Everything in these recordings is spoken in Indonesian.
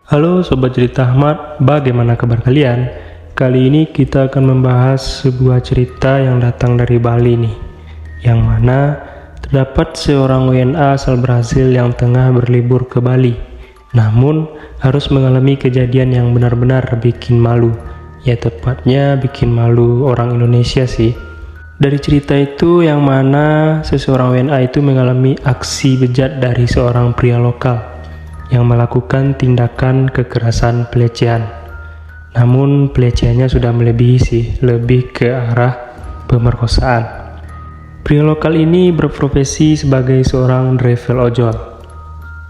Halo Sobat Cerita Ahmad, bagaimana kabar kalian? Kali ini kita akan membahas sebuah cerita yang datang dari Bali nih, yang mana terdapat seorang WNA asal Brasil yang tengah berlibur ke Bali, namun harus mengalami kejadian yang benar-benar bikin malu, ya tepatnya bikin malu orang Indonesia sih. Dari cerita itu yang mana seseorang WNA itu mengalami aksi bejat dari seorang pria lokal yang melakukan tindakan kekerasan pelecehan. Namun pelecehannya sudah melebihi sih, lebih ke arah pemerkosaan. Pria lokal ini berprofesi sebagai seorang driver ojol.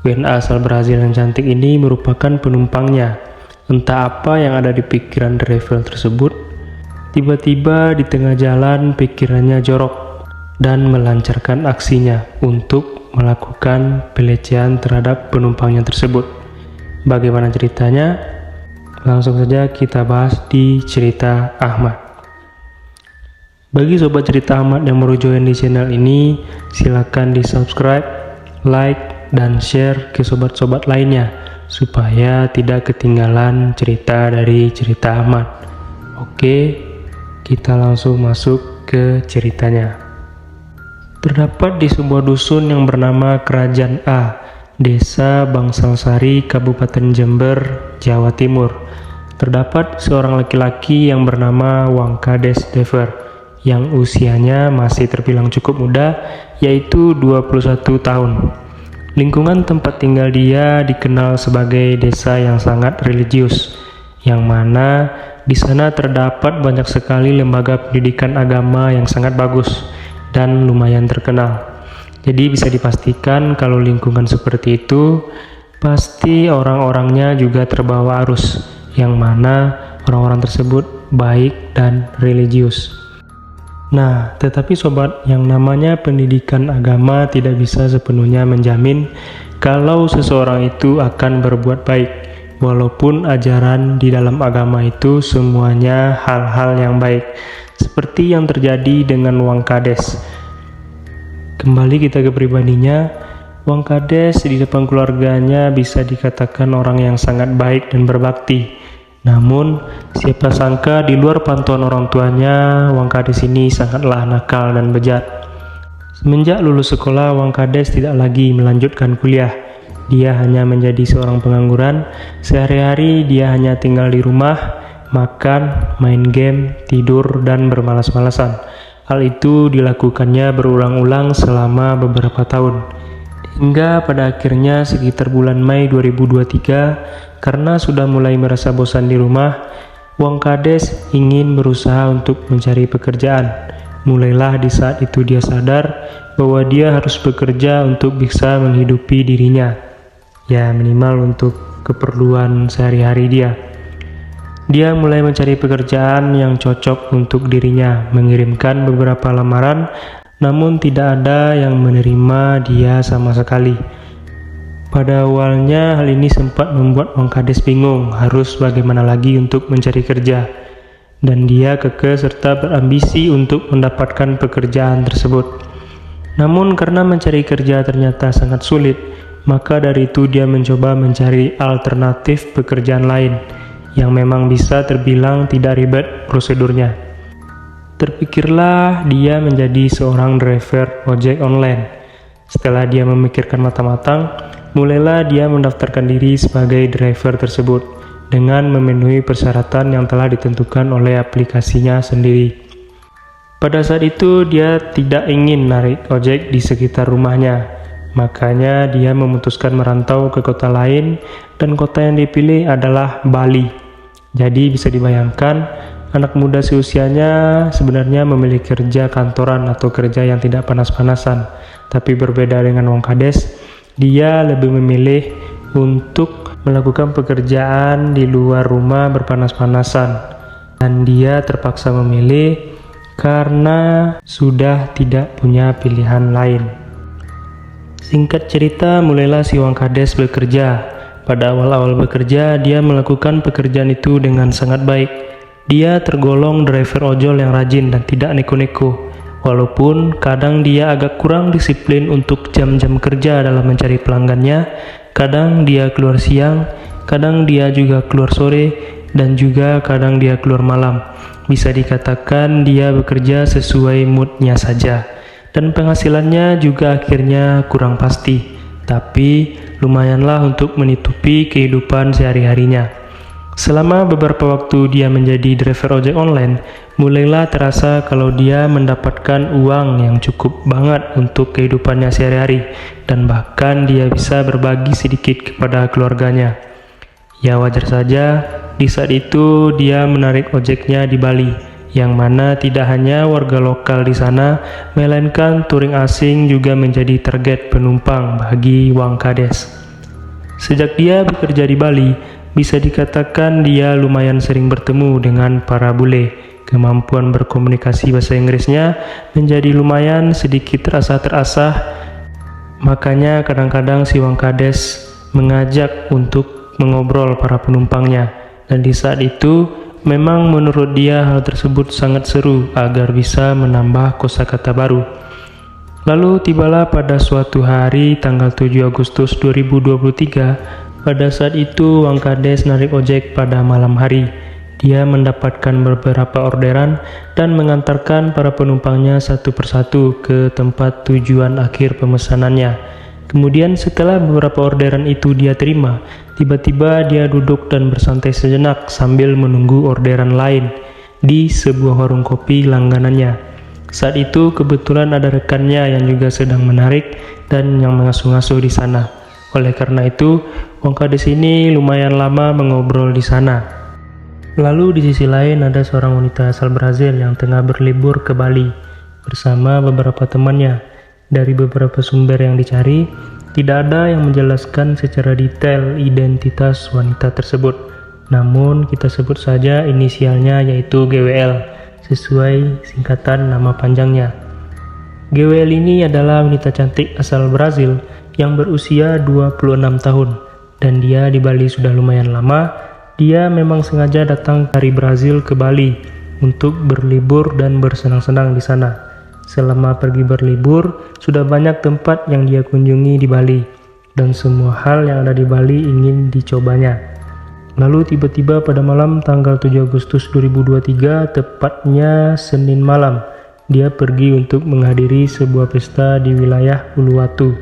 WNA asal Brazil yang cantik ini merupakan penumpangnya. Entah apa yang ada di pikiran driver tersebut, tiba-tiba di tengah jalan pikirannya jorok dan melancarkan aksinya untuk melakukan pelecehan terhadap penumpangnya tersebut. Bagaimana ceritanya? Langsung saja kita bahas di Cerita Ahmad. Bagi Sobat Cerita Ahmad yang baru join di channel ini, silakan di subscribe, like, dan share ke sobat-sobat lainnya supaya tidak ketinggalan cerita dari Cerita Ahmad. Oke, kita langsung masuk ke ceritanya. Terdapat di sebuah dusun yang bernama Kerajaan A, Desa Bangsalsari, Kabupaten Jember, Jawa Timur. Terdapat seorang laki-laki yang bernama Wangkades Dever, yang usianya masih terbilang cukup muda, yaitu 21 tahun. Lingkungan tempat tinggal dia dikenal sebagai desa yang sangat religius, yang mana di sana terdapat banyak sekali lembaga pendidikan agama yang sangat bagus dan lumayan terkenal. Jadi bisa dipastikan kalau lingkungan seperti itu pasti orang-orangnya juga terbawa arus, yang mana orang-orang tersebut baik dan religius. Nah, tetapi sobat, yang namanya pendidikan agama tidak bisa sepenuhnya menjamin kalau seseorang itu akan berbuat baik, walaupun ajaran di dalam agama itu semuanya hal-hal yang baik, seperti yang terjadi dengan Wangkades. Kembali kita ke pribadinya, Wangkades di depan keluarganya bisa dikatakan orang yang sangat baik dan berbakti. Namun, siapa sangka di luar pantauan orang tuanya, Wangkades ini sangatlah nakal dan bejat. Semenjak lulus sekolah, Wangkades tidak lagi melanjutkan kuliah. Dia hanya menjadi seorang pengangguran. Sehari-hari dia hanya tinggal di rumah, makan, main game, tidur, dan bermalas-malasan. Hal itu dilakukannya berulang-ulang selama beberapa tahun. Hingga pada akhirnya sekitar bulan Mei 2023, karena sudah mulai merasa bosan di rumah, Wangkades ingin berusaha untuk mencari pekerjaan. Mulailah di saat itu dia sadar bahwa dia harus bekerja untuk bisa menghidupi dirinya. Ya, minimal untuk keperluan sehari-hari dia. Dia mulai mencari pekerjaan yang cocok untuk dirinya, mengirimkan beberapa lamaran, namun tidak ada yang menerima dia sama sekali. Pada awalnya hal ini sempat membuat Wangkades bingung harus bagaimana lagi untuk mencari kerja, dan dia kekeh serta berambisi untuk mendapatkan pekerjaan tersebut. Namun karena mencari kerja ternyata sangat sulit, maka dari itu dia mencoba mencari alternatif pekerjaan lain yang memang bisa terbilang tidak ribet prosedurnya. Terpikirlah dia menjadi seorang driver ojek online. Setelah dia memikirkan matang-matang, mulailah dia mendaftarkan diri sebagai driver tersebut dengan memenuhi persyaratan yang telah ditentukan oleh aplikasinya sendiri. Pada saat itu dia tidak ingin narik ojek di sekitar rumahnya, makanya dia memutuskan merantau ke kota lain, dan kota yang dipilih adalah Bali. Jadi bisa dibayangkan, anak muda seusianya sebenarnya memilih kerja kantoran atau kerja yang tidak panas-panasan. Tapi berbeda dengan Wangkades, dia lebih memilih untuk melakukan pekerjaan di luar rumah berpanas-panasan. Dan dia terpaksa memilih karena sudah tidak punya pilihan lain. Singkat cerita, mulailah si Wangkades bekerja. Pada awal-awal bekerja, dia melakukan pekerjaan itu dengan sangat baik. Dia tergolong driver ojol yang rajin dan tidak neko-neko. Walaupun kadang dia agak kurang disiplin untuk jam-jam kerja dalam mencari pelanggannya, kadang dia keluar siang, kadang dia juga keluar sore, dan juga kadang dia keluar malam. Bisa dikatakan dia bekerja sesuai moodnya saja. Dan penghasilannya juga akhirnya kurang pasti, tapi lumayanlah untuk menutupi kehidupan sehari-harinya. Selama beberapa waktu dia menjadi driver ojek online, mulailah terasa kalau dia mendapatkan uang yang cukup banget untuk kehidupannya sehari-hari, dan bahkan dia bisa berbagi sedikit kepada keluarganya. Ya wajar saja, di saat itu dia menarik ojeknya di Bali, yang mana tidak hanya warga lokal di sana, melainkan touring asing juga menjadi target penumpang bagi Wang Kades. Sejak dia bekerja di Bali, bisa dikatakan dia lumayan sering bertemu dengan para bule. Kemampuan berkomunikasi bahasa Inggrisnya menjadi lumayan sedikit terasah. Makanya kadang-kadang si Wang Kades mengajak untuk mengobrol para penumpangnya. Dan di saat itu, memang menurut dia hal tersebut sangat seru agar bisa menambah kosakata baru. Lalu tibalah pada suatu hari tanggal 7 Agustus 2023, pada saat itu Wang Kades narik ojek pada malam hari. Dia mendapatkan beberapa orderan dan mengantarkan para penumpangnya satu persatu ke tempat tujuan akhir pemesanannya. Kemudian setelah beberapa orderan itu dia terima, tiba-tiba dia duduk dan bersantai sejenak sambil menunggu orderan lain di sebuah warung kopi langganannya. Saat itu kebetulan ada rekannya yang juga sedang menarik dan yang mengasuh-ngasuh di sana. Oleh karena itu, Wang Kades ini lumayan lama mengobrol di sana. Lalu di sisi lain ada seorang wanita asal Brazil yang tengah berlibur ke Bali bersama beberapa temannya. Dari beberapa sumber yang dicari, tidak ada yang menjelaskan secara detail identitas wanita tersebut. Namun kita sebut saja inisialnya yaitu GWL, sesuai singkatan nama panjangnya. GWL ini adalah wanita cantik asal Brazil yang berusia 26 tahun, dan dia di Bali sudah lumayan lama. Dia memang sengaja datang dari Brazil ke Bali untuk berlibur dan bersenang-senang di sana. Selama pergi berlibur, sudah banyak tempat yang dia kunjungi di Bali, dan semua hal yang ada di Bali ingin dicobanya. Lalu tiba-tiba pada malam tanggal 7 Agustus 2023, tepatnya Senin malam, dia pergi untuk menghadiri sebuah pesta di wilayah Uluwatu,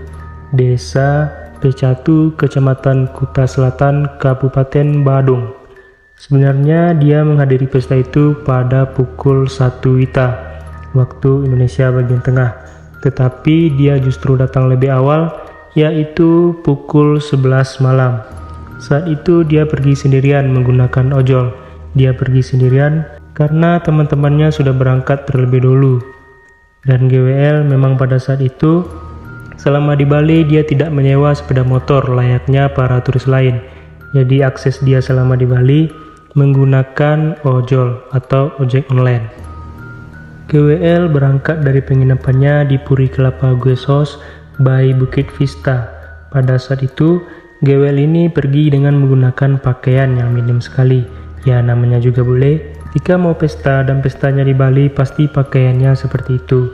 Desa Pecatu, Kecamatan Kuta Selatan, Kabupaten Badung. Sebenarnya dia menghadiri pesta itu pada pukul 1 WITA, waktu Indonesia bagian tengah. Tetapi dia justru datang lebih awal, yaitu pukul 11 malam. Saat itu dia pergi sendirian menggunakan ojol. Dia pergi sendirian karena teman-temannya sudah berangkat terlebih dulu. Dan GWL memang pada saat itu, selama di Bali dia tidak menyewa sepeda motor layaknya para turis lain. Jadi akses dia selama di Bali menggunakan ojol atau ojek online. GWL berangkat dari penginapannya di Puri Kelapa Guest House by Bukit Vista. Pada saat itu, GWL ini pergi dengan menggunakan pakaian yang minim sekali. Ya namanya juga bule, jika mau pesta dan pestanya di Bali pasti pakaiannya seperti itu.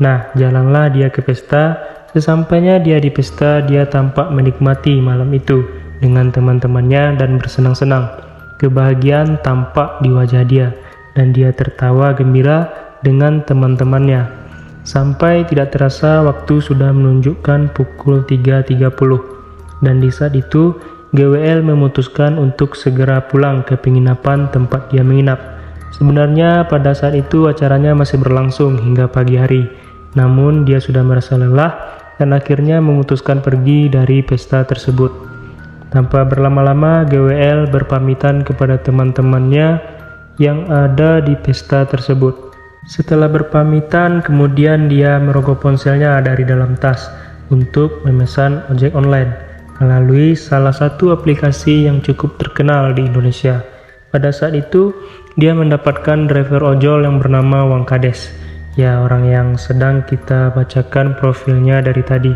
Nah, jalanlah dia ke pesta. Sesampainya dia di pesta, dia tampak menikmati malam itu dengan teman-temannya dan bersenang-senang. Kebahagiaan tampak di wajah dia, dan dia tertawa gembira dengan teman-temannya. Sampai tidak terasa waktu sudah menunjukkan pukul 3.30. Dan di saat itu, GWL memutuskan untuk segera pulang ke penginapan tempat dia menginap. Sebenarnya pada saat itu acaranya masih berlangsung hingga pagi hari. Namun dia sudah merasa lelah dan akhirnya memutuskan pergi dari pesta tersebut. Tanpa berlama-lama, GWL berpamitan kepada teman-temannya yang ada di pesta tersebut. Setelah berpamitan, kemudian dia merogoh ponselnya dari dalam tas untuk memesan ojek online melalui salah satu aplikasi yang cukup terkenal di Indonesia. Pada saat itu, dia mendapatkan driver ojol yang bernama Wang Kades. Ya, orang yang sedang kita bacakan profilnya dari tadi.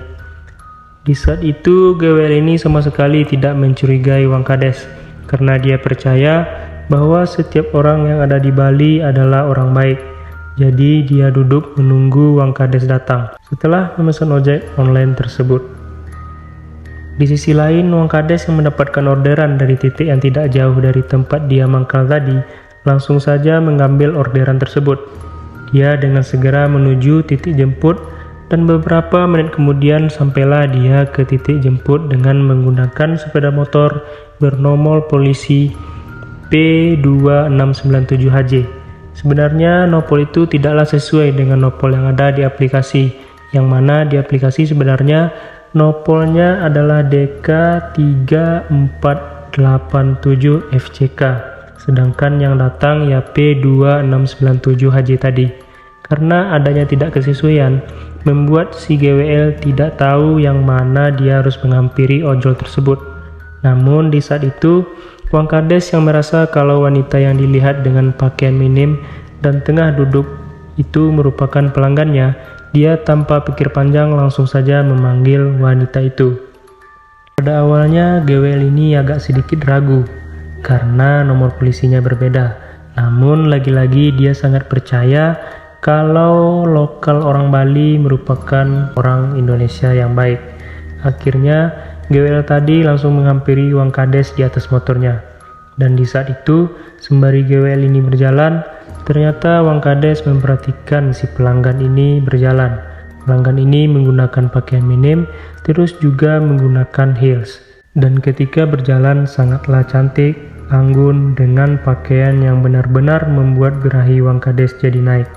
Di saat itu, GWL ini sama sekali tidak mencurigai Wang Kades, karena dia percaya bahwa setiap orang yang ada di Bali adalah orang baik. Jadi dia duduk menunggu Wang Kades datang setelah memesan ojek online tersebut. Di sisi lain, Wang Kades yang mendapatkan orderan dari titik yang tidak jauh dari tempat dia mangkal tadi, langsung saja mengambil orderan tersebut. Dia dengan segera menuju titik jemput, dan beberapa menit kemudian sampailah dia ke titik jemput dengan menggunakan sepeda motor bernomor polisi P2697HJ. Sebenarnya nopol itu tidaklah sesuai dengan nopol yang ada di aplikasi, yang mana di aplikasi sebenarnya nopolnya adalah DK3487FCK, sedangkan yang datang ya P2697HJ tadi. Karena adanya tidak kesesuaian, membuat si GWL tidak tahu yang mana dia harus menghampiri ojol tersebut. Namun di saat itu, Wang Kades yang merasa kalau wanita yang dilihat dengan pakaian minim dan tengah duduk itu merupakan pelanggannya, dia tanpa pikir panjang langsung saja memanggil wanita itu. Pada awalnya GWL ini agak sedikit ragu karena nomor polisinya berbeda. Namun lagi-lagi dia sangat percaya kalau lokal orang Bali merupakan orang Indonesia yang baik. Akhirnya GWL tadi langsung menghampiri Wang Kades di atas motornya. Dan di saat itu, sembari GWL ini berjalan, ternyata Wang Kades memperhatikan si pelanggan ini berjalan. Pelanggan ini menggunakan pakaian minim, terus juga menggunakan heels. Dan ketika berjalan sangatlah cantik, anggun, dengan pakaian yang benar-benar membuat birahi Wang Kades jadi naik.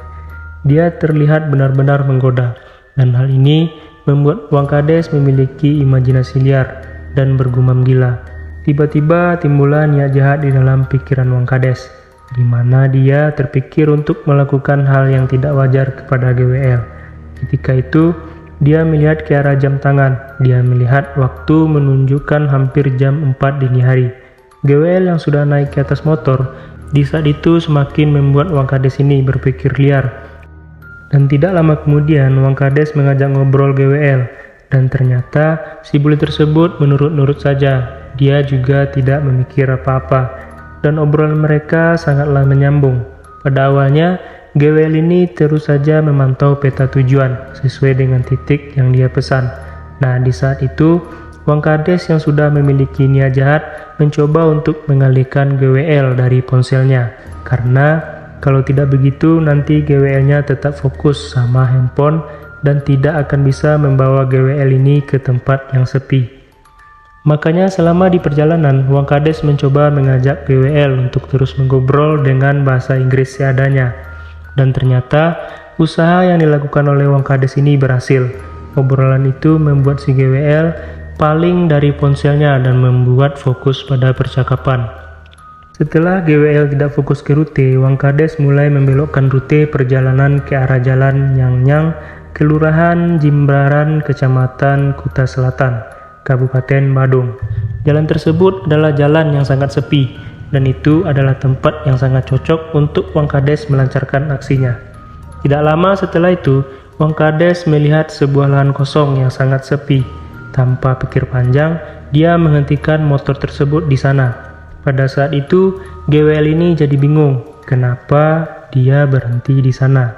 Dia terlihat benar-benar menggoda, dan hal ini membuat Wang Kades memiliki imajinasi liar dan bergumam gila. Tiba-tiba timbullah niat jahat di dalam pikiran Wang Kades, di mana dia terpikir untuk melakukan hal yang tidak wajar kepada GWL. Ketika itu, dia melihat ke arah jam tangan. Dia melihat waktu menunjukkan hampir jam 4 dini hari. GWL yang sudah naik ke atas motor, di saat itu semakin membuat Wang Kades ini berpikir liar. Dan tidak lama kemudian, Wang Kades mengajak ngobrol GWL, dan ternyata si bule tersebut menurut-nurut saja. Dia juga tidak memikir apa-apa, dan obrolan mereka sangatlah menyambung. Pada awalnya, GWL ini terus saja memantau peta tujuan sesuai dengan titik yang dia pesan. Nah, di saat itu, Wang Kades yang sudah memiliki niat jahat mencoba untuk mengalihkan GWL dari ponselnya, karena kalau tidak begitu, nanti GWL-nya tetap fokus sama handphone dan tidak akan bisa membawa GWL ini ke tempat yang sepi. Makanya selama di perjalanan, Wang Kades mencoba mengajak GWL untuk terus mengobrol dengan bahasa Inggris seadanya. Dan ternyata, usaha yang dilakukan oleh Wang Kades ini berhasil. Obrolan itu membuat si GWL paling dari ponselnya dan membuat fokus pada percakapan. Setelah GWL tidak fokus ke rute, Wang Kades mulai membelokkan rute perjalanan ke arah jalan Nyang-Nyang, Kelurahan Jimbaran, Kecamatan Kuta Selatan, Kabupaten Badung. Jalan tersebut adalah jalan yang sangat sepi, dan itu adalah tempat yang sangat cocok untuk Wang Kades melancarkan aksinya. Tidak lama setelah itu, Wang Kades melihat sebuah lahan kosong yang sangat sepi. Tanpa pikir panjang, dia menghentikan motor tersebut di sana. Pada saat itu, GWL ini jadi bingung kenapa dia berhenti di sana.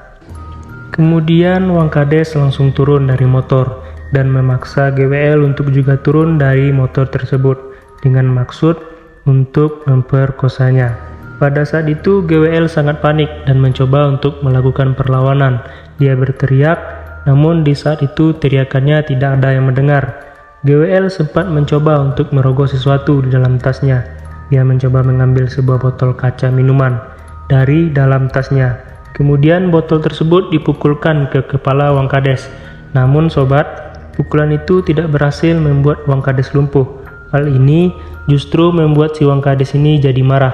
Kemudian Wang Kades langsung turun dari motor dan memaksa GWL untuk juga turun dari motor tersebut dengan maksud untuk memperkosanya. Pada saat itu GWL sangat panik dan mencoba untuk melakukan perlawanan. Dia berteriak, namun di saat itu teriakannya tidak ada yang mendengar. GWL sempat mencoba untuk merogoh sesuatu di dalam tasnya. Dia mencoba mengambil sebuah botol kaca minuman dari dalam tasnya. Kemudian botol tersebut dipukulkan ke kepala Wang Kades. Namun sobat, pukulan itu tidak berhasil membuat Wang Kades lumpuh. Hal ini justru membuat si Wang Kades ini jadi marah,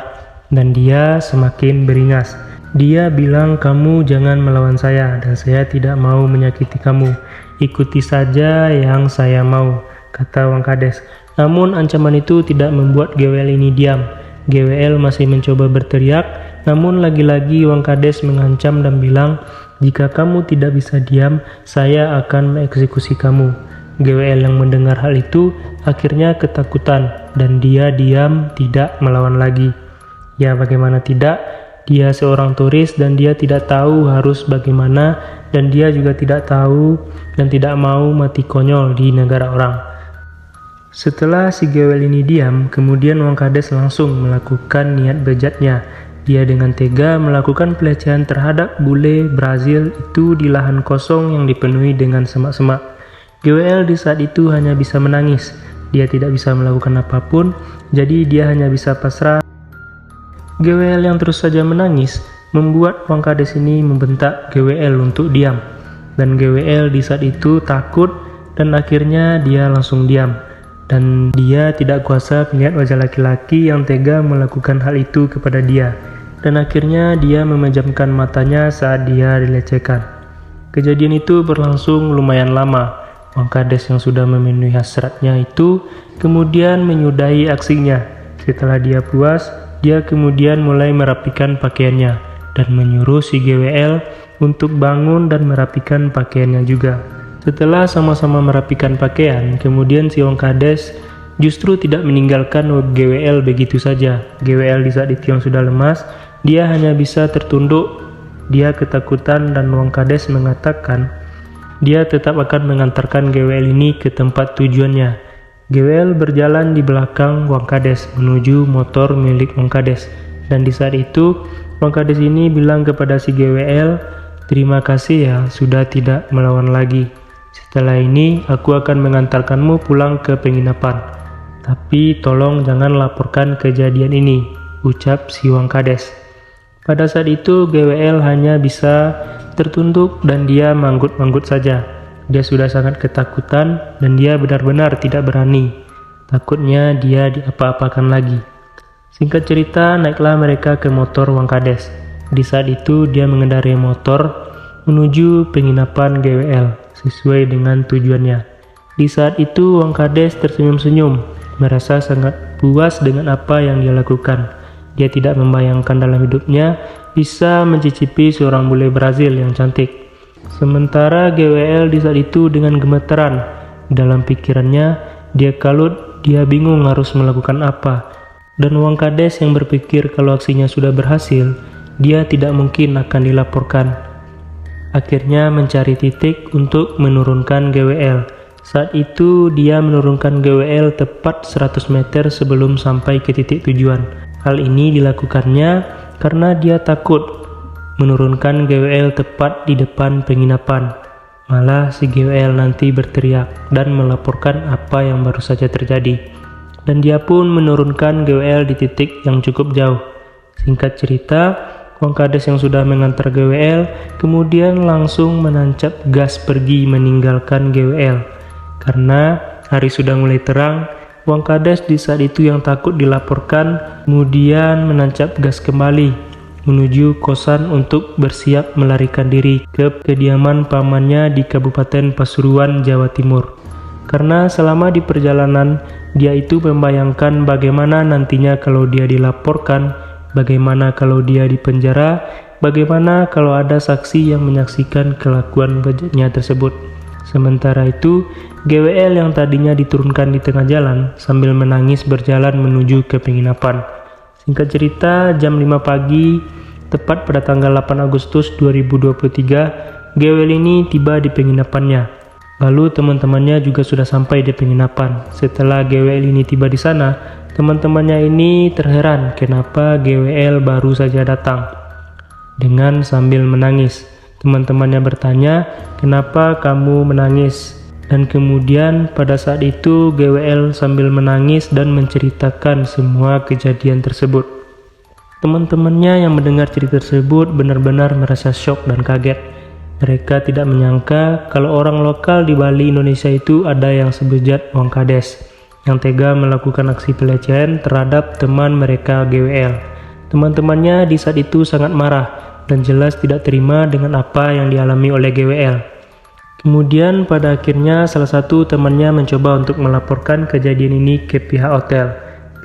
dan dia semakin beringas. Dia bilang, "Kamu jangan melawan saya, dan saya tidak mau menyakiti kamu. Ikuti saja yang saya mau," kata Wang Kades. Namun ancaman itu tidak membuat GWL ini diam. GWL masih mencoba berteriak, namun lagi-lagi Wang Kades mengancam dan bilang, "Jika kamu tidak bisa diam, saya akan mengeksekusi kamu." GWL yang mendengar hal itu akhirnya ketakutan dan dia diam, tidak melawan lagi. Ya bagaimana tidak, dia seorang turis dan dia tidak tahu harus bagaimana, dan dia juga tidak tahu dan tidak mau mati konyol di negara orang. Setelah si Gewel ini diam, kemudian Wang Kades langsung melakukan niat bejatnya. Dia dengan tega melakukan pelecehan terhadap bule Brazil itu di lahan kosong yang dipenuhi dengan semak-semak. Gewel di saat itu hanya bisa menangis. Dia tidak bisa melakukan apapun, jadi dia hanya bisa pasrah. Gewel yang terus saja menangis membuat Wang Kades ini membentak Gewel untuk diam. Dan Gewel di saat itu takut dan akhirnya dia langsung diam. Dan dia tidak kuasa melihat wajah laki-laki yang tega melakukan hal itu kepada dia. Dan akhirnya dia memejamkan matanya saat dia dilecehkan. Kejadian itu berlangsung lumayan lama. Wang Kades yang sudah memenuhi hasratnya itu kemudian menyudahi aksinya. Setelah dia puas, dia kemudian mulai merapikan pakaiannya dan menyuruh si GWL untuk bangun dan merapikan pakaiannya juga. Setelah sama-sama merapikan pakaian, kemudian si Wang Kades justru tidak meninggalkan GWL begitu saja. GWL di saat itu yang sudah lemas, dia hanya bisa tertunduk. Dia ketakutan dan Wang Kades mengatakan dia tetap akan mengantarkan GWL ini ke tempat tujuannya. GWL berjalan di belakang Wang Kades menuju motor milik Wang Kades. Dan di saat itu Wang Kades ini bilang kepada si GWL, "Terima kasih ya sudah tidak melawan lagi. Setelah ini aku akan mengantarkanmu pulang ke penginapan. Tapi tolong jangan laporkan kejadian ini," ucap si Wang Kades. Pada saat itu GWL hanya bisa tertunduk dan dia manggut-manggut saja. Dia sudah sangat ketakutan dan dia benar-benar tidak berani. Takutnya dia diapa-apakan lagi. Singkat cerita, naiklah mereka ke motor Wang Kades. Di saat itu dia mengendarai motor menuju penginapan GWL sesuai dengan tujuannya. Di saat itu Wang Kades tersenyum-senyum, merasa sangat puas dengan apa yang dia lakukan. Dia tidak membayangkan dalam hidupnya bisa mencicipi seorang bule Brazil yang cantik. Sementara GWL di saat itu dengan gemeteran. Dalam pikirannya, dia kalut, dia bingung harus melakukan apa. Dan Wang Kades yang berpikir kalau aksinya sudah berhasil, dia tidak mungkin akan dilaporkan. Akhirnya mencari titik untuk menurunkan GWL. Saat itu dia menurunkan GWL tepat 100 meter sebelum sampai ke titik tujuan. Hal ini dilakukannya karena dia takut menurunkan GWL tepat di depan penginapan. Malah si GWL nanti berteriak dan melaporkan apa yang baru saja terjadi. Dan dia pun menurunkan GWL di titik yang cukup jauh. Singkat cerita, Wang Kades yang sudah mengantar GWL kemudian langsung menancap gas pergi meninggalkan GWL. Karena hari sudah mulai terang, Wang Kades di saat itu yang takut dilaporkan kemudian menancap gas kembali menuju kosan untuk bersiap melarikan diri ke kediaman pamannya di Kabupaten Pasuruan, Jawa Timur. Karena selama di perjalanan dia itu membayangkan bagaimana nantinya kalau dia dilaporkan, bagaimana kalau dia dipenjara, bagaimana kalau ada saksi yang menyaksikan kelakuan bejatnya tersebut. Sementara itu, GWL yang tadinya diturunkan di tengah jalan sambil menangis berjalan menuju ke penginapan. Singkat cerita, jam 5 pagi, tepat pada tanggal 8 Agustus 2023, GWL ini tiba di penginapannya. Lalu teman-temannya juga sudah sampai di penginapan. Setelah GWL ini tiba di sana, teman-temannya ini terheran kenapa GWL baru saja datang. Dengan sambil menangis. Teman-temannya bertanya, "Kenapa kamu menangis?" Dan kemudian pada saat itu GWL sambil menangis dan menceritakan semua kejadian tersebut. Teman-temannya yang mendengar cerita tersebut benar-benar merasa syok dan kaget. Mereka tidak menyangka kalau orang lokal di Bali, Indonesia itu ada yang sebejat Wang Kades, yang tega melakukan aksi pelecehan terhadap teman mereka GWL. Teman-temannya di saat itu sangat marah dan jelas tidak terima dengan apa yang dialami oleh GWL. Kemudian pada akhirnya salah satu temannya mencoba untuk melaporkan kejadian ini ke pihak hotel.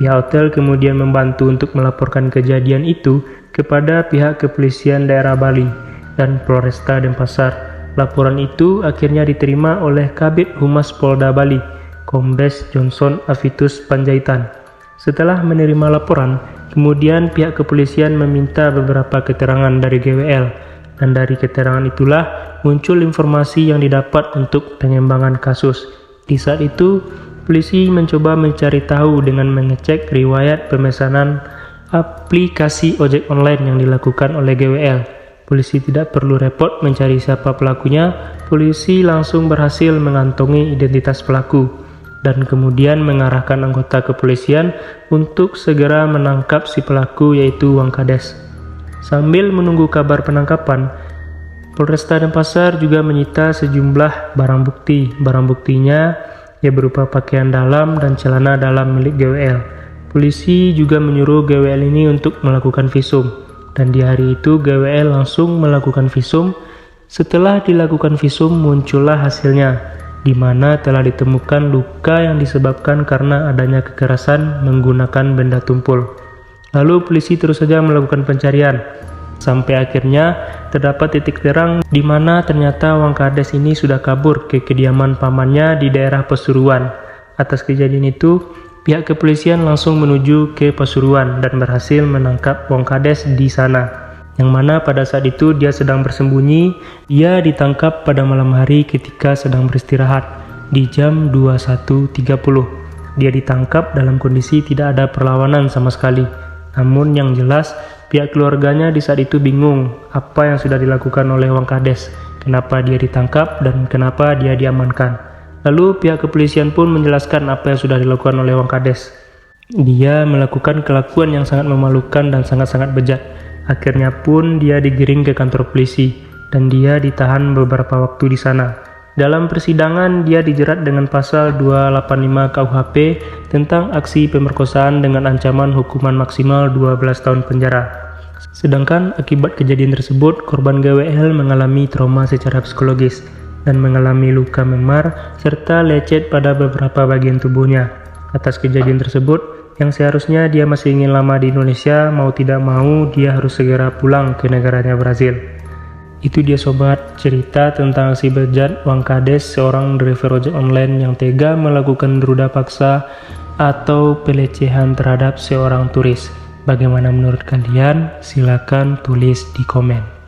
Pihak hotel kemudian membantu untuk melaporkan kejadian itu kepada pihak kepolisian daerah Bali dan Polresta Denpasar. Laporan itu akhirnya diterima oleh Kabid Humas Polda Bali, Kombes Johnson Avitus Panjaitan. Setelah menerima laporan, kemudian pihak kepolisian meminta beberapa keterangan dari GWL, dan dari keterangan itulah muncul informasi yang didapat untuk pengembangan kasus. Di saat itu, polisi mencoba mencari tahu dengan mengecek riwayat pemesanan aplikasi ojek online yang dilakukan oleh GWL. Polisi tidak perlu repot mencari siapa pelakunya, polisi langsung berhasil mengantongi identitas pelaku dan kemudian mengarahkan anggota kepolisian untuk segera menangkap si pelaku yaitu Wang Kades. Sambil menunggu kabar penangkapan, Polresta Denpasar juga menyita sejumlah barang bukti. Barang buktinya ya berupa pakaian dalam dan celana dalam milik GWL. Polisi juga menyuruh GWL ini untuk melakukan visum. Dan di hari itu GWL langsung melakukan visum. Setelah dilakukan visum muncullah hasilnya, di mana telah ditemukan luka yang disebabkan karena adanya kekerasan menggunakan benda tumpul. Lalu polisi terus saja melakukan pencarian. Sampai akhirnya terdapat titik terang di mana ternyata Wang Kades ini sudah kabur ke kediaman pamannya di daerah Pasuruan. Atas kejadian itu, pihak kepolisian langsung menuju ke Pasuruan dan berhasil menangkap Wang Kades di sana. Yang mana pada saat itu dia sedang bersembunyi. Dia ditangkap pada malam hari ketika sedang beristirahat di jam 21.30. Dia ditangkap dalam kondisi tidak ada perlawanan sama sekali. Namun yang jelas, pihak keluarganya di saat itu bingung apa yang sudah dilakukan oleh Wang Kades, kenapa dia ditangkap dan kenapa dia diamankan. Lalu pihak kepolisian pun menjelaskan apa yang sudah dilakukan oleh Wang Kades. Dia melakukan kelakuan yang sangat memalukan dan sangat-sangat bejat. Akhirnya pun dia digiring ke kantor polisi dan dia ditahan beberapa waktu di sana. Dalam persidangan, dia dijerat dengan pasal 285 KUHP tentang aksi pemerkosaan dengan ancaman hukuman maksimal 12 tahun penjara. Sedangkan akibat kejadian tersebut, korban GWL mengalami trauma secara psikologis dan mengalami luka memar serta lecet pada beberapa bagian tubuhnya. Atas kejadian tersebut, yang seharusnya dia masih ingin lama di Indonesia, mau tidak mau dia harus segera pulang ke negaranya Brazil. Itu dia sobat, cerita tentang aksi bejat Wang Kades, seorang driver ojek online yang tega melakukan ruda paksa atau pelecehan terhadap seorang turis. Bagaimana menurut kalian? Silakan tulis di komen.